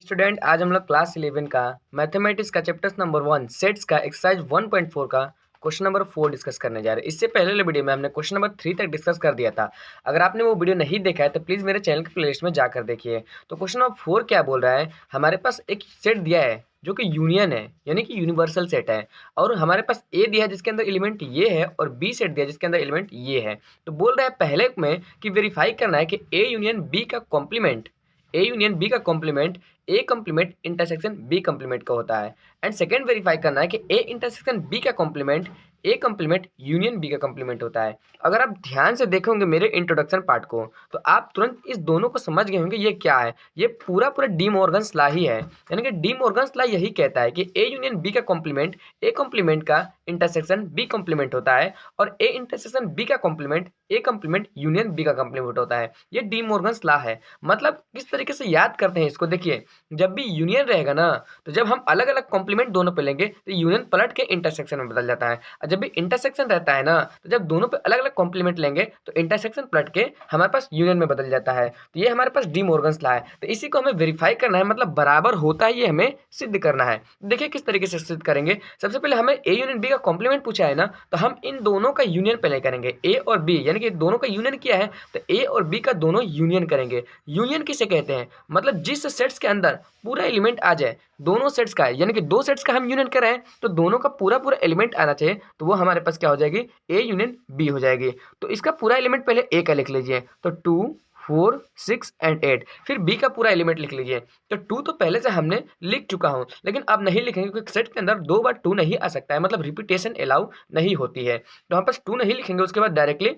Student आज हम लोग क्लास 11 का मैथमेटिक्स का चैप्टर नंबर 1 सेट्स का एक्सरसाइज 1.4 का क्वेश्चन नंबर 4 डिस्कस करने जा रहे हैं। इससे पहले वाले वीडियो में हमने क्वेश्चन नंबर 3 तक डिस्कस कर दिया था। अगर आपने वो वीडियो नहीं देखा है तो प्लीज़ मेरे चैनल के प्लेलिस्ट में जाकर देखिए। तो क्वेश्चन नंबर 4 क्या बोल रहा है, हमारे पास एक सेट दिया है जो कि यूनियन है यानी कि यूनिवर्सल सेट है, और हमारे पास ए दिया है जिसके अंदर एलिमेंट ये है और बी सेट दिया है जिसके अंदर एलिमेंट ये है। तो बोल रहा है पहले में कि वेरीफाई करना है कि ए यूनियन बी का कॉम्प्लीमेंट ए यूनियन बी का complement A complement intersection B complement का होता है। एंड सेकंड वेरीफाई करना है कि ए इंटरसेक्शन बी का complement A complement union B का कॉम्प्लीमेंट होता है। अगर आप ध्यान से देखोगे मेरे इंट्रोडक्शन पार्ट को तो आप तुरंत इस दोनों को समझ गए होंगे ये क्या है। ये पूरा पूरा डी मॉर्गन्स लॉ ही है, यानी कि डी मॉर्गन्स लॉ यही कहता है कि ए यूनियन बी का कॉम्प्लीमेंट ए कॉम्प्लीमेंट का इंटरसेक्शन बी कॉम्प्लीमेंट होता है, और ए इंटरसेक्शन बी का complement A complement union B का कॉम्प्लीमेंट होता है। ये डी मॉर्गन्स लॉ है। मतलब किस तरीके से याद करते हैं इसको, देखिए जब भी यूनियन रहेगा ना तो जब हम अलग अलग कॉम्प्लीमेंट दोनों पे लेंगे तो यूनियन पलट के इंटरसेक्शन में बदल जाता है, और जब भी इंटरसेक्शन रहता है ना तो जब दोनों पे अलग अलग कॉम्प्लीमेंट लेंगे तो इंटरसेक्शन पलट के हमारे पास यूनियन में बदल जाता है। तो ये हमारे पास डी मॉर्गन्स लॉ है। तो इसी को हमें वेरीफाई करना है, मतलब बराबर होता है ये हमें सिद्ध करना है। देखिए किस तरीके से सिद्ध करेंगे। सबसे पहले हमें ए यूनियन बी का कॉम्प्लीमेंट पूछा है ना, तो हम इन दोनों का यूनियन पहले करेंगे। ए और बी यानी कि दोनों का यूनियन किया है तो ए और बी का दोनों यूनियन करेंगे। यूनियन किसे कहते हैं, मतलब जिस सेट्स के अंदर पूरा एलिमेंट आ जाए दोनों सेट्स का, यानी कि दो सेट्स का हम यूनियन कर रहे हैं तो दोनों का पूरा पूरा एलिमेंट आना चाहिए, तो वो हमारे पास क्या हो जाएगी, ए यूनियन बी हो जाएगी। तो इसका पूरा एलिमेंट पहले ए का लिख लीजिए, तो 2 4 6 एंड 8। फिर बी का पूरा एलिमेंट लिख लीजिए। तो 2 तो पहले से हमने लिख चुका हूं, लेकिन अब नहीं लिखेंगे क्योंकि सेट के अंदर दो बार 2 नहीं आ सकता है, मतलब रिपीटेशन अलाउ नहीं होती है। तो हम पास 2 नहीं लिखेंगे, उसके बाद डायरेक्टली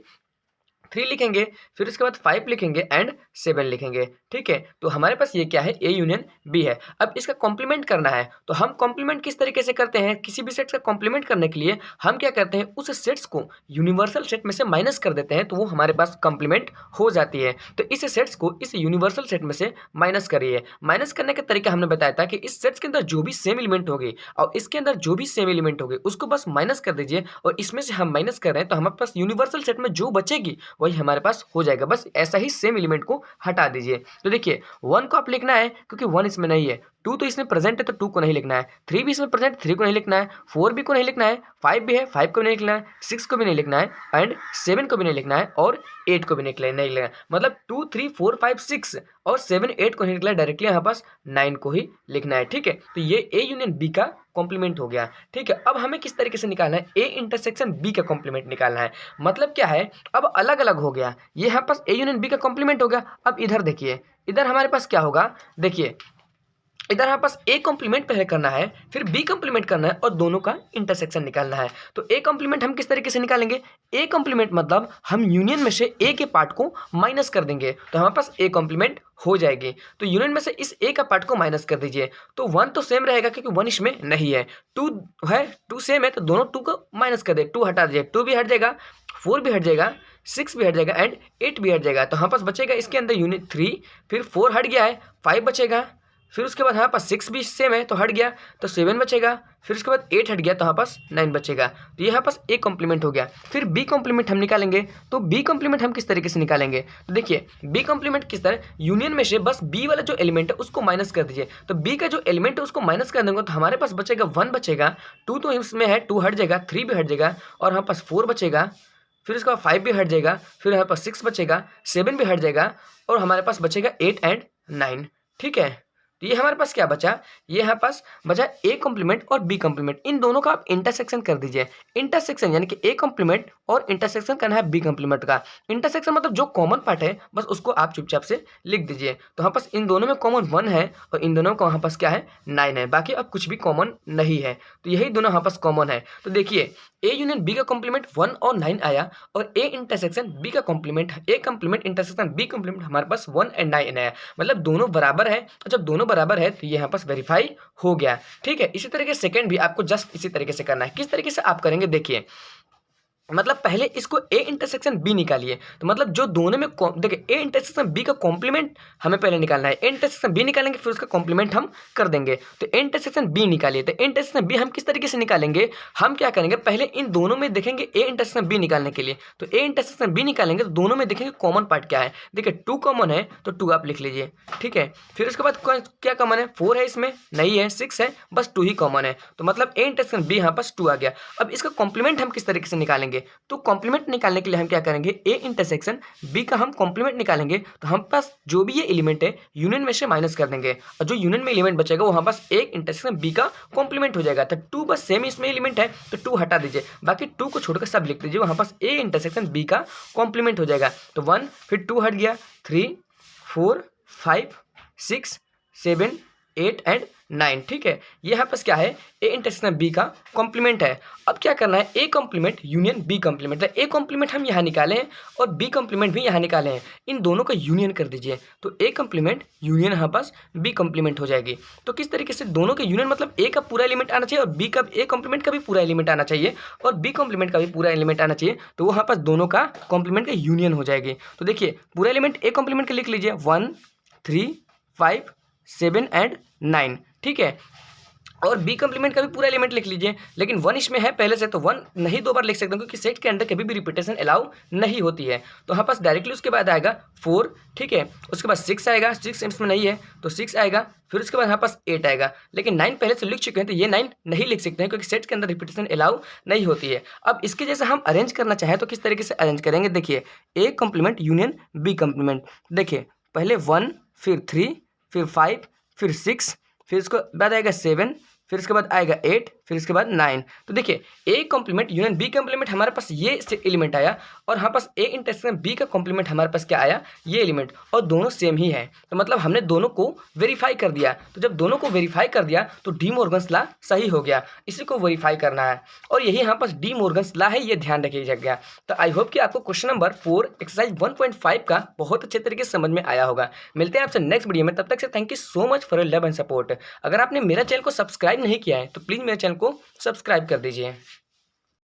3 लिखेंगे, फिर उसके बाद 5 लिखेंगे एंड 7 लिखेंगे। ठीक है, तो हमारे पास ये क्या है, ए यूनियन बी है। अब इसका कॉम्प्लीमेंट करना है, तो हम कॉम्प्लीमेंट किस तरीके से करते हैं, किसी भी सेट्स का कॉम्प्लीमेंट करने के लिए हम क्या करते हैं, उस सेट्स को यूनिवर्सल सेट में से माइनस कर देते हैं, तो वो हमारे पास कॉम्प्लीमेंट हो जाती है। तो इस सेट्स को इस यूनिवर्सल सेट में से माइनस करिए। माइनस करने का तरीका हमने बताया था कि इस सेट्स के अंदर जो भी सेम एलिमेंट होगी और इसके अंदर जो भी सेम एलिमेंट होगी उसको बस माइनस कर दीजिए, और इसमें से हम माइनस कर रहे हैं तो हमारे पास यूनिवर्सल सेट में जो बचेगी वही हमारे पास हो जाएगा। बस ऐसा ही सेम एलिमेंट को हटा दीजिए। तो देखिए 1 को आप लिखना है क्योंकि 1 इसमें नहीं है, 2 तो इसमें प्रेजेंट है तो 2 को नहीं लिखना है, 3 भी इसमें प्रेजेंट 3 को नहीं लिखना है, 4 भी को नहीं लिखना है, 5 भी है 5 को नहीं लिखना है, 6 को भी नहीं लिखना है एंड 7 को भी नहीं लिखना है और 8 को भी नहीं लिखना है। मतलब 2 3 4 5 6 और 7 8 को नहीं लिखना है, डायरेक्टली यहाँ पास 9 को ही लिखना है। ठीक है, तो ये ए यूनियन बी का कॉम्प्लीमेंट हो गया। ठीक है, अब हमें किस तरीके से निकालना है, ए इंटरसेक्शन बी का कॉम्प्लीमेंट निकालना है। मतलब क्या है, अब अलग अलग हो गया, ये यहाँ पास ए यूनियन बी का कॉम्प्लीमेंट हो गया। अब इधर देखिए, इधर हमारे पास क्या होगा, देखिए इधर हमारे पास ए कॉम्प्लीमेंट पहले करना है, फिर बी कॉम्प्लीमेंट करना है और दोनों का इंटरसेक्शन निकालना है। तो ए कॉम्प्लीमेंट हम किस तरीके से निकालेंगे, ए कॉम्प्लीमेंट मतलब हम यूनियन में से ए के पार्ट को माइनस कर देंगे तो हमारे पास ए कॉम्प्लीमेंट हो जाएगी। तो यूनियन में से इस ए का पार्ट को माइनस कर दीजिए, तो 1 तो सेम रहेगा क्योंकि 1 इसमें नहीं है, 2 है 2 सेम है तो दोनों 2 को माइनस कर दे, 2 हटा दीजिए, 2 भी हट जाएगा, 4 भी हट जाएगा, 6 भी हट जाएगा एंड 8 भी हट जाएगा। तो हमारे पास बचेगा इसके अंदर यूनिट 3, फिर 4 हट गया है, 5 बचेगा, फिर उसके बाद हमारे पास 6 भी सेम है तो हट गया, तो 7 बचेगा, फिर उसके बाद 8 हट गया तो हमारे पास 9 बचेगा। तो यहाँ पास ए कॉम्प्लीमेंट हो गया। फिर बी कॉम्प्लीमेंट हम निकालेंगे, तो बी कॉम्प्लीमेंट हम किस तरीके से निकालेंगे, तो देखिए बी कॉम्प्लीमेंट किस तरह, यूनियन में से बस बी वाला जो एलिमेंट है उसको माइनस कर दीजिए। तो बी का जो एलिमेंट है उसको माइनस कर देंगे तो हमारे पास बचेगा 1 बचेगा, 2 तो इसमें है 2 हट जाएगा, 3 भी हट जाएगा और हमारे पास 4 बचेगा, फिर उसके बाद 5 भी हट जाएगा, फिर हमारे पास 6 बचेगा, 7 भी हट जाएगा और हमारे पास बचेगा 8 एंड 9। ठीक है, तो ये हमारे पास क्या बचा, ये यहाँ पास बचा ए कॉम्प्लीमेंट और बी कॉम्प्लीमेंट, इन दोनों का आप इंटरसेक्शन कर दीजिए। इंटरसेक्शन यानी कि ए कॉम्प्लीमेंट और इंटरसेक्शन करना है बी कॉम्प्लीमेंट का। इंटरसेक्शन मतलब जो कॉमन पार्ट है बस उसको आप चुपचाप से लिख दीजिए। तो यहाँ पास इन दोनों में कॉमन 1 है और इन दोनों का वहाँ पास क्या है 9 है, बाकी अब कुछ भी कॉमन नहीं है, तो यही दोनों यहाँ पास कॉमन है। तो देखिए ए यूनियन बी का कॉम्प्लीमेंट 1 और 9 आया, और ए इंटरसेक्शन बी का complement, A complement intersection B complement हमारे पास 1 एंड 9 आया, मतलब दोनों बराबर है। और जब दोनों बराबर है तो ये यहाँ पास वेरीफाई हो गया। ठीक है, इसी तरीके से सेकंड भी आपको जस्ट इसी तरीके से करना है। किस तरीके से आप करेंगे, देखिए मतलब पहले इसको ए इंटरसेक्शन बी निकालिए, तो मतलब जो दोनों में देखिए ए इंटरसेक्शन बी का कॉम्प्लीमेंट हमें पहले निकालना है। ए इंटरसेक्शन बी निकालेंगे फिर उसका कॉम्प्लीमेंट हम कर देंगे। तो ए इंटरसेक्शन बी निकालिए, तो ए इंटरसेक्शन बी हम किस तरीके से निकालेंगे, हम क्या करेंगे पहले इन दोनों में देखेंगे ए इंटरसेक्शन बी निकालने के लिए। तो ए इंटरसेक्शन बी निकालेंगे तो दोनों में देखेंगे कॉमन पार्ट क्या है। देखिए 2 कॉमन है तो 2 आप लिख लीजिए, ठीक है। फिर उसके बाद क्या कॉमन है, 4 है, इसमें नहीं है, 6 है, बस 2 ही कॉमन है। तो मतलब ए इंटरसेक्शन बी यहाँ पास 2 आ गया। अब इसका कॉम्प्लीमेंट हम किस तरीके से निकालेंगे, तो कॉम्प्लीमेंट निकालने के लिए हम क्या करेंगे, ए इंटरसेक्शन बी का हम कॉम्प्लीमेंट निकालेंगे। तो हम पास जो भी ये एलिमेंट है यूनियन में से माइनस कर देंगे और जो यूनियन में एलिमेंट बचेगा वो हमारे पास ए इंटरसेक्शन बी का कॉम्प्लीमेंट हो जाएगा। तो 2 बस सेम इसमें एलिमेंट है तो 2 हटा दीजिए, बाकी 2 को छोड़कर सब लिख दीजिए, वहाँ पास ए इंटरसेक्शन बी का कॉम्प्लीमेंट हो जाएगा। तो 1 फिर 2 हट गया, 3 4 5 6 7 8 एंड 9, ठीक है। ये यहाँ पास क्या है, ए इंटरसेक्शन बी का कॉम्प्लीमेंट है। अब क्या करना है, A complement union B complement, A complement हम यहाँ निकाले हैं और बी कॉम्प्लीमेंट भी यहाँ निकाले हैं, इन दोनों का यूनियन कर दीजिए। तो ए कॉम्प्लीमेंट यूनियन यहाँ पास बी कॉम्प्लीमेंट हो जाएगी। तो किस तरीके से दोनों के यूनियन मतलब ए का पूरा एलिमेंट आना चाहिए और बी का, ए कॉम्प्लीमेंट का भी पूरा एलिमेंट आना चाहिए और बी कॉम्प्लीमेंट का भी पूरा एलिमेंट आना चाहिए। तो वो यहाँ पास दोनों का कॉम्प्लीमेंट का यूनियन हो जाएगी। तो देखिए पूरा एलिमेंट ए कॉम्प्लीमेंट का लिख लीजिए, 1 3 5 7 एंड 9, ठीक है। और बी कॉम्प्लीमेंट का भी पूरा एलिमेंट लिख लीजिए, लेकिन 1 इसमें है पहले से, तो 1 नहीं 2 बार लिख सकते हैं क्योंकि सेट के अंदर कभी भी रिपीटेशन अलाउ नहीं होती है। तो यहाँ पास डायरेक्टली उसके बाद आएगा 4, ठीक है। उसके बाद 6 आएगा, 6 इसमें नहीं है तो 6 आएगा, फिर उसके बाद यहाँ पास 8 आएगा, लेकिन 9 पहले से लिख चुके हैं तो ये 9 नहीं लिख सकते हैं क्योंकि सेट के अंदर रिपीटेशन अलाउ नहीं होती है। अब इसके जैसे हम अरेंज करना चाहें तो किस तरीके से अरेंज करेंगे, देखिए A complement union B complement. देखिए पहले 1 फिर 3 फिर 5 फिर 6 फिर उसके बाद आएगा 7 फिर इसके बाद आएगा 8 फिर इसके बाद 9। तो देखिए A complement union B complement हमारे पास ये एलिमेंट आया और हमारे पास ए इंटरसेक्शन बी का कॉम्प्लीमेंट हमारे पास क्या आया, ये एलिमेंट, और दोनों सेम ही है। तो मतलब हमने दोनों को वेरीफाई कर दिया। तो जब दोनों को वेरीफाई कर दिया तो डी मॉर्गन्स लॉ सही हो गया, इसी को वेरीफाई करना है और यही यहाँ पास डी मॉर्गन्स लॉ है, ये ध्यान रखिएगा। तो आई होप कि आपको क्वेश्चन नंबर 4 एक्सरसाइज 1.5 का बहुत अच्छे तरीके से समझ में आया होगा। मिलते हैं आपसे नेक्स्ट वीडियो में, तब तक से thank you so much for your love and support. अगर आपने मेरा चैनल को सब्सक्राइब नहीं किया है तो प्लीज़ मेरे चैनल को सब्सक्राइब कर दीजिए।